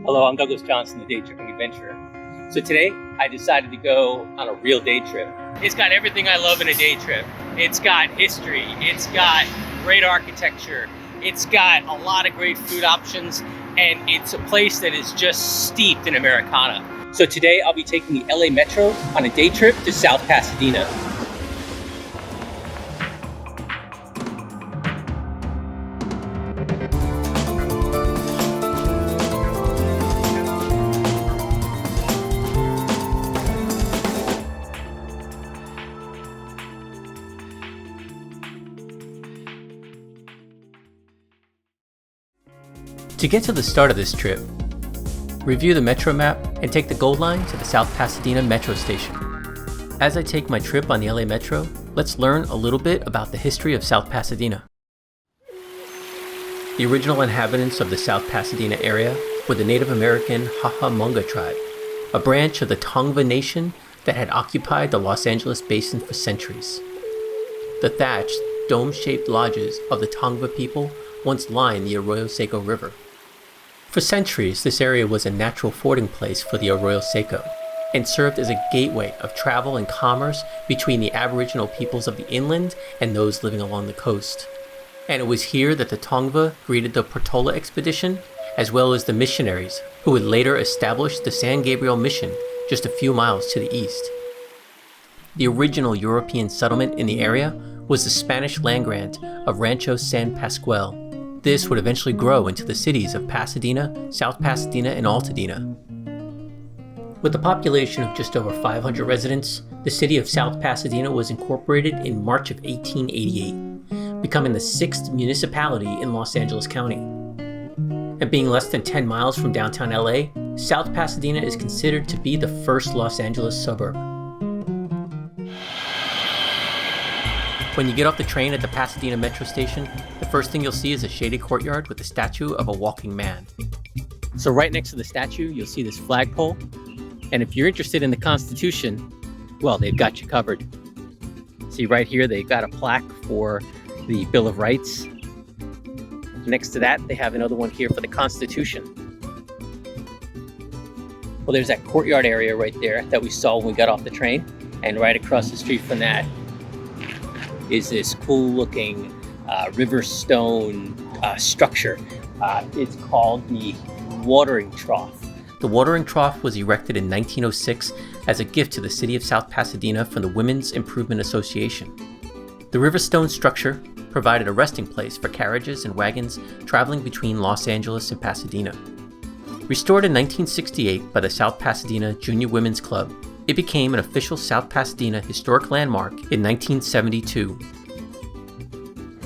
Hello, I'm Douglas Johnson, the Day Tripping Adventurer. So today, I decided to go on a real day trip. It's got everything I love in a day trip. It's got history, it's got great architecture, it's got a lot of great food options, and it's a place that is just steeped in Americana. So today, I'll be taking the LA Metro on a day trip to South Pasadena. To get to the start of this trip, review the Metro map and take the Gold Line to the South Pasadena Metro Station. As I take my trip on the LA Metro, let's learn a little bit about the history of South Pasadena. The original inhabitants of the South Pasadena area were the Native American Hahamunga tribe, a branch of the Tongva Nation that had occupied the Los Angeles basin for centuries. The thatched, dome-shaped lodges of the Tongva people once lined the Arroyo Seco River. For centuries, this area was a natural fording place for the Arroyo Seco and served as a gateway of travel and commerce between the Aboriginal peoples of the inland and those living along the coast. And it was here that the Tongva greeted the Portola expedition, as well as the missionaries who would later establish the San Gabriel Mission just a few miles to the east. The original European settlement in the area was the Spanish land grant of Rancho San Pascual. This would eventually grow into the cities of Pasadena, South Pasadena, and Altadena. With a population of just over 500 residents, the city of South Pasadena was incorporated in March of 1888, becoming the 6th municipality in Los Angeles County. And being less than 10 miles from downtown LA, South Pasadena is considered to be the first Los Angeles suburb. When you get off the train at the Pasadena Metro Station, the first thing you'll see is a shaded courtyard with a statue of a walking man. So right next to the statue, you'll see this flagpole. And if you're interested in the Constitution, well, they've got you covered. See right here, they've got a plaque for the Bill of Rights. Next to that, they have another one here for the Constitution. Well, there's that courtyard area right there that we saw when we got off the train. And right across the street from that is this cool looking river stone structure. It's called the Watering Trough. The Watering Trough was erected in 1906 as a gift to the city of South Pasadena from the Women's Improvement Association. The river stone structure provided a resting place for carriages and wagons traveling between Los Angeles and Pasadena. Restored in 1968 by the South Pasadena Junior Women's Club, it became an official South Pasadena historic landmark in 1972.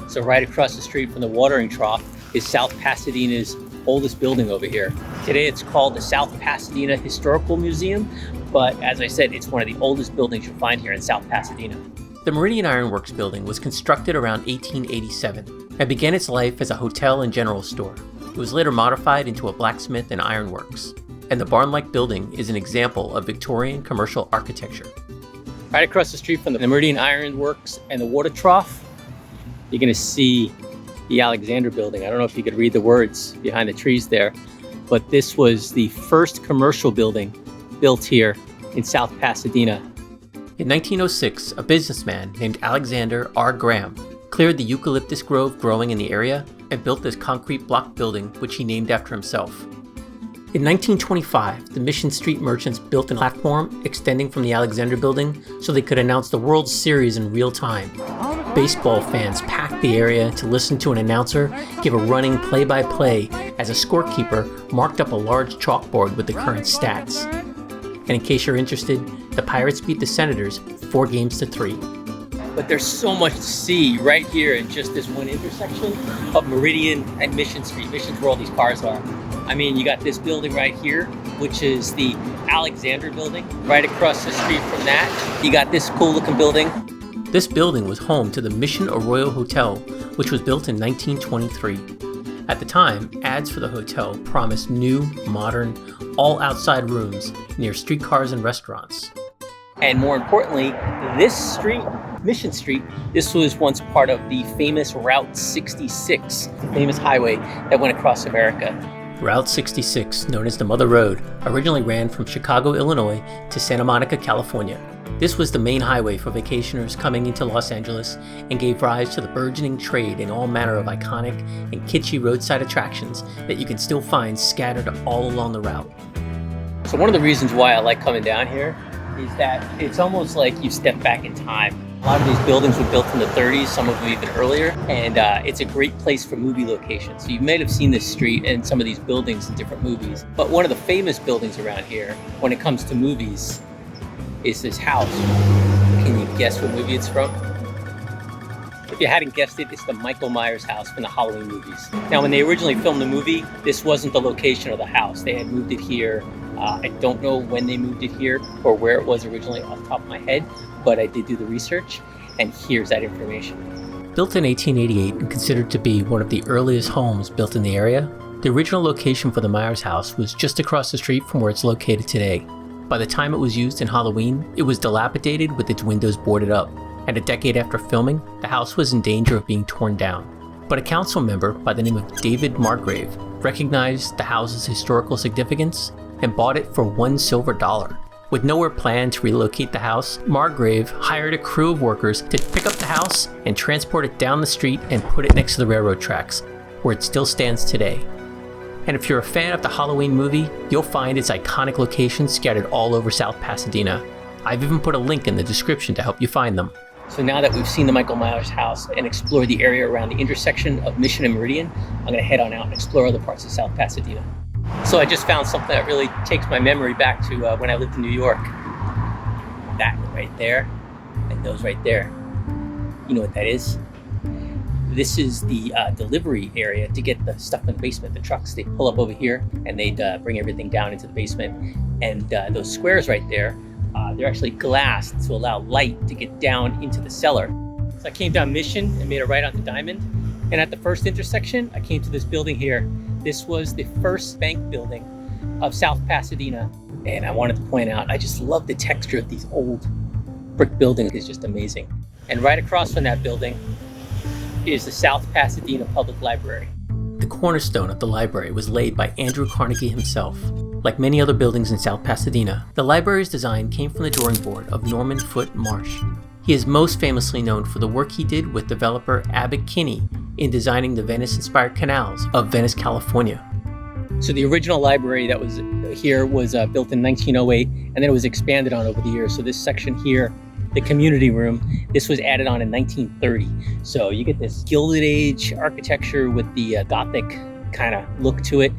So right across the street from the Watering Trough is South Pasadena's oldest building over here. Today it's called the South Pasadena Historical Museum, but as I said, it's one of the oldest buildings you'll find here in South Pasadena. The Meridian Ironworks building was constructed around 1887 and began its life as a hotel and general store. It was later modified into a blacksmith and ironworks. And the barn-like building is an example of Victorian commercial architecture. Right across the street from the Meridian Ironworks and the water trough, you're gonna see the Alexander building. I don't know if you could read the words behind the trees there, but this was the first commercial building built here in South Pasadena. In 1906, a businessman named Alexander R. Graham cleared the eucalyptus grove growing in the area and built this concrete block building, which he named after himself. In 1925, the Mission Street merchants built a platform extending from the Alexander building so they could announce the World Series in real time. Baseball fans packed the area to listen to an announcer give a running play-by-play as a scorekeeper marked up a large chalkboard with the current stats. And in case you're interested, the Pirates beat the Senators 4-3. But there's so much to see right here in just this one intersection of Meridian and Mission Street. Mission's where all these cars are. I mean, you got this building right here, which is the Alexander building. Right across the street from that, you got this cool looking building. This building was home to the Mission Arroyo Hotel, which was built in 1923. At the time, ads for the hotel promised new, modern, all outside rooms near streetcars and restaurants. And more importantly, this street, Mission Street, this was once part of the famous Route 66, the famous highway that went across America. Route 66, known as the Mother Road, originally ran from Chicago, Illinois to Santa Monica, California. This was the main highway for vacationers coming into Los Angeles and gave rise to the burgeoning trade in all manner of iconic and kitschy roadside attractions that you can still find scattered all along the route. So one of the reasons why I like coming down here is that it's almost like you step back in time. A lot of these buildings were built in the 30s, some of them even earlier, and it's a great place for movie locations. So you might have seen this street and some of these buildings in different movies. But one of the famous buildings around here, when it comes to movies, is this house. Can you guess what movie it's from? If you hadn't guessed it, it's the Michael Myers house from the Halloween movies. Now, when they originally filmed the movie, this wasn't the location of the house. They had moved it here. I don't know when they moved it here or where it was originally off the top of my head, but I did do the research, and here's that information. Built in 1888 and considered to be one of the earliest homes built in the area, the original location for the Myers house was just across the street from where it's located today. By the time it was used in Halloween, it was dilapidated with its windows boarded up, and a decade after filming, the house was in danger of being torn down. But a council member by the name of David Margrave recognized the house's historical significance and bought it for $1 silver. With nowhere planned to relocate the house, Margrave hired a crew of workers to pick up the house and transport it down the street and put it next to the railroad tracks, where it still stands today. And if you're a fan of the Halloween movie, you'll find its iconic locations scattered all over South Pasadena. I've even put a link in the description to help you find them. So now that we've seen the Michael Myers house and explored the area around the intersection of Mission and Meridian, I'm going to head on out and explore other parts of South Pasadena. So I just found something that really takes my memory back to when I lived in New York. That right there, and those right there. You know what that is? This is the delivery area to get the stuff in the basement. The trucks, they pull up over here and they'd bring everything down into the basement. And those squares right there, they're actually glassed to allow light to get down into the cellar. So I came down Mission and made a right onto Diamond. And at the first intersection, I came to this building here. This was the first bank building of South Pasadena. And I wanted to point out, I just love the texture of these old brick buildings. It's just amazing. And right across from that building is the South Pasadena Public Library. The cornerstone of the library was laid by Andrew Carnegie himself. Like many other buildings in South Pasadena, the library's design came from the drawing board of Norman Foote Marsh. He is most famously known for the work he did with developer Abbott Kinney in designing the Venice-inspired canals of Venice, California. So the original library that was here was built in 1908, and then it was expanded on over the years. So this section here, the community room, this was added on in 1930. So you get this Gilded Age architecture with the Gothic kind of look to it.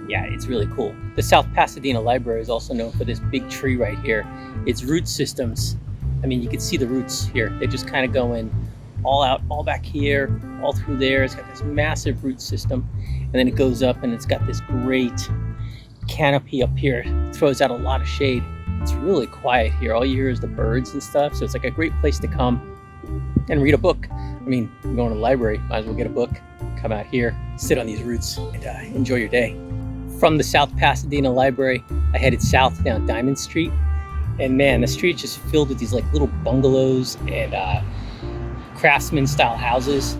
Yeah, it's really cool. The South Pasadena Library is also known for this big tree right here. Its root systems, I mean, you can see the roots here. They just kind of go in all out, all back here, all through there. It's got this massive root system. And then it goes up and it's got this great canopy up here. It throws out a lot of shade. It's really quiet here. All you hear is the birds and stuff. So it's like a great place to come and read a book. I mean, you're going to the library, might as well get a book, come out here, sit on these roots and enjoy your day. From the South Pasadena Library, I headed south down Diamond Street. And man, the street's just filled with these like little bungalows and craftsman style houses.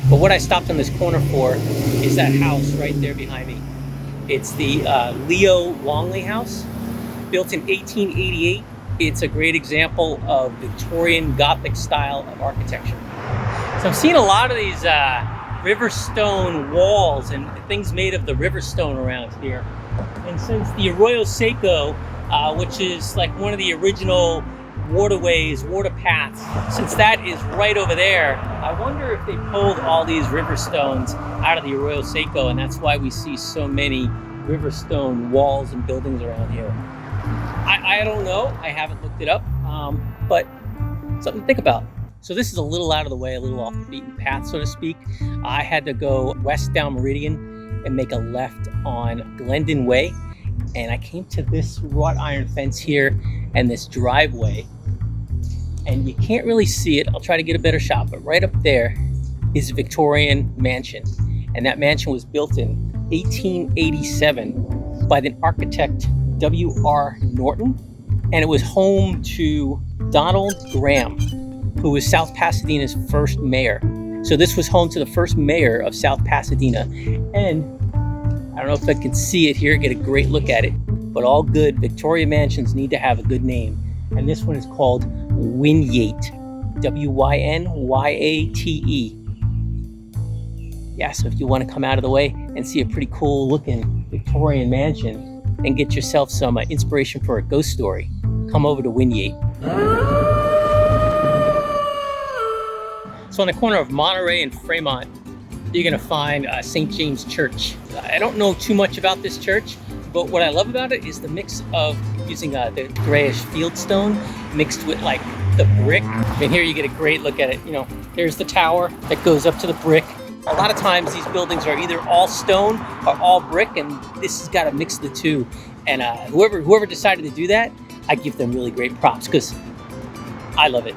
But what I stopped on this corner for is that house right there behind me. It's the Leo Longley house, built in 1888. It's a great example of Victorian Gothic style of architecture. So I've seen a lot of these river stone walls and things made of the river stone around here. And since the Arroyo Seco, which is like one of the original waterways, water paths, since that is right over there, I wonder if they pulled all these river stones out of the Arroyo Seco, and that's why we see so many river stone walls and buildings around here. I don't know, I haven't looked it up, but something to think about. So this is a little out of the way, a little off the beaten path, so to speak. I had to go west down Meridian and make a left on Glendon Way. And I came to this wrought iron fence here and this driveway. And you can't really see it. I'll try to get a better shot, but right up there is a Victorian mansion. And that mansion was built in 1887 by the architect W.R. Norton. And it was home to Donald Graham, who was South Pasadena's first mayor. So this was home to the first mayor of South Pasadena. And I don't don't know if I can see it here, get a great look at it, but all good Victoria mansions need to have a good name. And this one is called Wynyate, Wynyate. Yeah, so if you want to come out of the way and see a pretty cool looking Victorian mansion and get yourself some inspiration for a ghost story, come over to Wynyate. So on the corner of Monterey and Fremont, you're going to find St. James Church. I don't know too much about this church, but what I love about it is the mix of using the grayish fieldstone mixed with like the brick. And here you get a great look at it. You know, there's the tower that goes up to the brick. A lot of times these buildings are either all stone or all brick, and this has got a mix of the two. And whoever decided to do that, I give them really great props because I love it.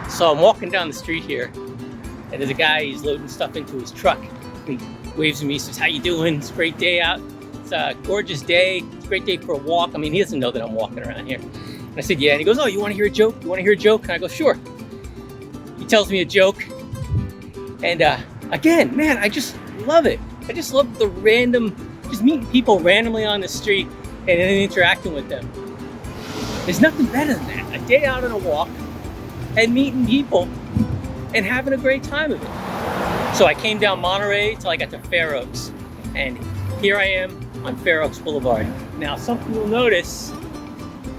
So I'm walking down the street here, and there's a guy, he's loading stuff into his truck. He waves at me, says, "How you doing? It's a great day out. It's a gorgeous day. It's a great day for a walk." I mean, he doesn't know that I'm walking around here. And I said, "Yeah." And he goes, "Oh, you want to hear a joke? You want to hear a joke?" And I go, "Sure." He tells me a joke. And again, man, I just love it. I just love just meeting people randomly on the street and then interacting with them. There's nothing better than that. A day out on a walk and meeting people and having a great time of it. So I came down Monterey till I got to Fair Oaks, and here I am on Fair Oaks Boulevard. Now, something you'll notice,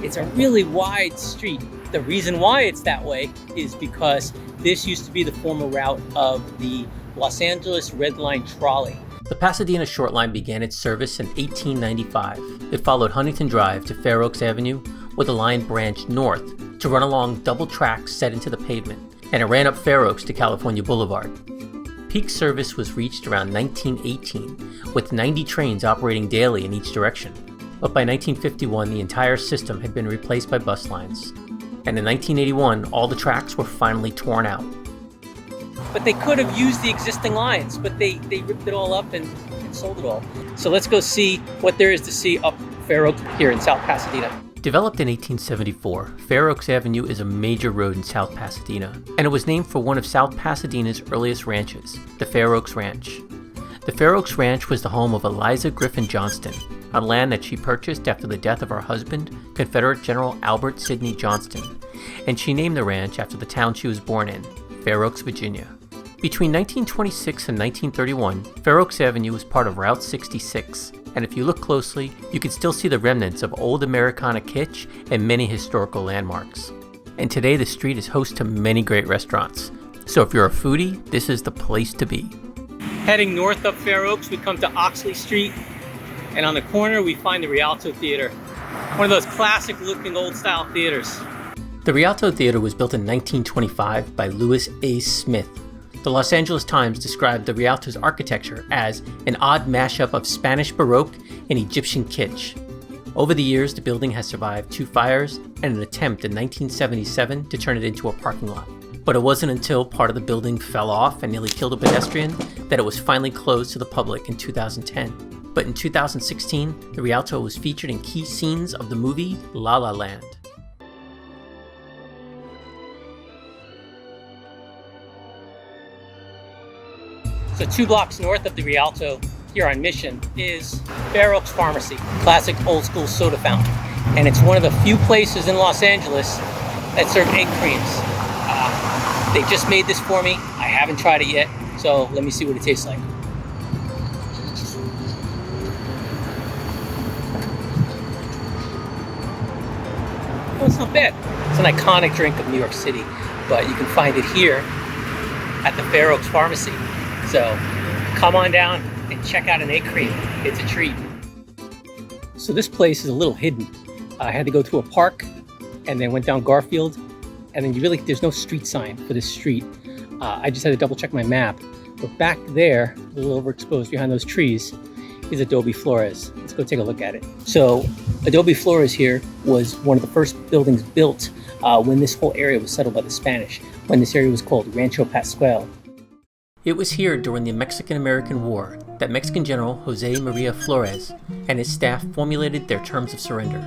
it's a really wide street. The reason why it's that way is because this used to be the former route of the Los Angeles Red Line trolley. The Pasadena Short Line began its service in 1895. It followed Huntington Drive to Fair Oaks Avenue, where the line branched north to run along double tracks set into the pavement, and it ran up Fair Oaks to California Boulevard. Peak service was reached around 1918, with 90 trains operating daily in each direction. But by 1951, the entire system had been replaced by bus lines. And in 1981, all the tracks were finally torn out. But they could have used the existing lines, but they ripped it all up and sold it all. So let's go see what there is to see up Fair Oaks here in South Pasadena. Developed in 1874, Fair Oaks Avenue is a major road in South Pasadena, and it was named for one of South Pasadena's earliest ranches, the Fair Oaks Ranch. The Fair Oaks Ranch was the home of Eliza Griffin Johnston, on land that she purchased after the death of her husband, Confederate General Albert Sidney Johnston, and she named the ranch after the town she was born in, Fair Oaks, Virginia. Between 1926 and 1931, Fair Oaks Avenue was part of Route 66, and if you look closely, you can still see the remnants of old Americana kitsch and many historical landmarks. And today the street is host to many great restaurants. So if you're a foodie, this is the place to be. Heading north up Fair Oaks, we come to Oxley Street, and on the corner we find the Rialto Theater, one of those classic looking old style theaters. The Rialto Theater was built in 1925 by Louis A. Smith. The Los Angeles Times described the Rialto's architecture as an odd mashup of Spanish Baroque and Egyptian kitsch. Over the years, the building has survived 2 fires and an attempt in 1977 to turn it into a parking lot. But it wasn't until part of the building fell off and nearly killed a pedestrian that it was finally closed to the public in 2010. But in 2016, the Rialto was featured in key scenes of the movie La La Land. So 2 blocks north of the Rialto, here on Mission, is Fair Oaks Pharmacy, classic old school soda fountain. And it's one of the few places in Los Angeles that serve egg creams. They just made this for me. I haven't tried it yet, so let me see what it tastes like. Oh, it's not bad. It's an iconic drink of New York City, but you can find it here at the Fair Oaks Pharmacy. So come on down and check out an egg cream. It's a treat. So this place is a little hidden. I had to go to a park and then went down Garfield, and then there's no street sign for this street. I just had to double check my map. But back there, a little overexposed behind those trees, is Adobe Flores. Let's go take a look at it. So Adobe Flores here was one of the first buildings built when this whole area was settled by the Spanish, when this area was called Rancho Pascual. It was here during the Mexican-American War that Mexican General Jose Maria Flores and his staff formulated their terms of surrender.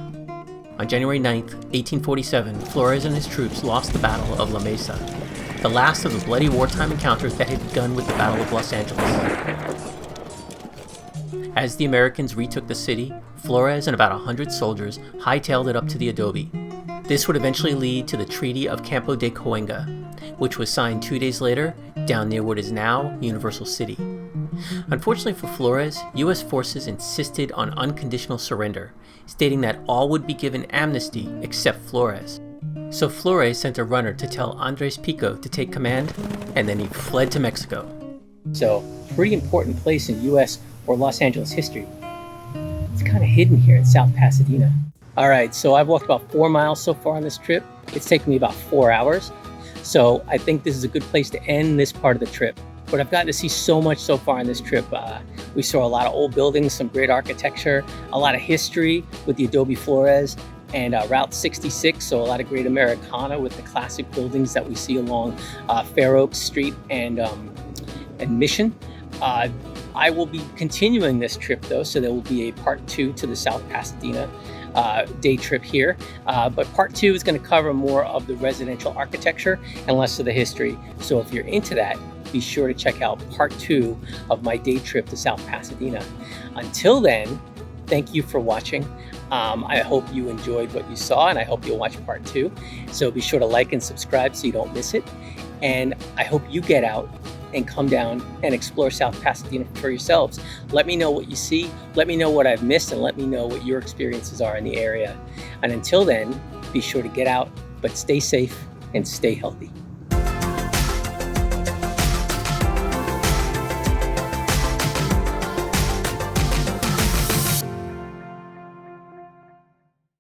On January 9, 1847, Flores and his troops lost the Battle of La Mesa, the last of the bloody wartime encounters that had begun with the Battle of Los Angeles. As the Americans retook the city, Flores and about 100 soldiers hightailed it up to the Adobe. This would eventually lead to the Treaty of Campo de Coenga, which was signed 2 days later down near what is now Universal City. Unfortunately for Flores, U.S. forces insisted on unconditional surrender, stating that all would be given amnesty except Flores. So Flores sent a runner to tell Andres Pico to take command, and then he fled to Mexico. So, pretty important place in U.S. or Los Angeles history. It's kind of hidden here in South Pasadena. All right, so I've walked about 4 miles so far on this trip. It's taken me about 4 hours. So I think this is a good place to end this part of the trip. But I've gotten to see so much so far on this trip. We saw a lot of old buildings, some great architecture, a lot of history with the Adobe Flores, and Route 66, so a lot of great Americana with the classic buildings that we see along Fair Oaks Street and Mission. I will be continuing this trip though, so there will be a part 2 to the South Pasadena day trip here. But part 2 is going to cover more of the residential architecture and less of the history. So if you're into that, be sure to check out part 2 of my day trip to South Pasadena. Until then, thank you for watching. I hope you enjoyed what you saw, and I hope you'll watch part 2. So be sure to like and subscribe so you don't miss it. And I hope you get out and come down and explore South Pasadena for yourselves. Let me know what you see, let me know what I've missed, and let me know what your experiences are in the area. And until then, be sure to get out, but stay safe and stay healthy.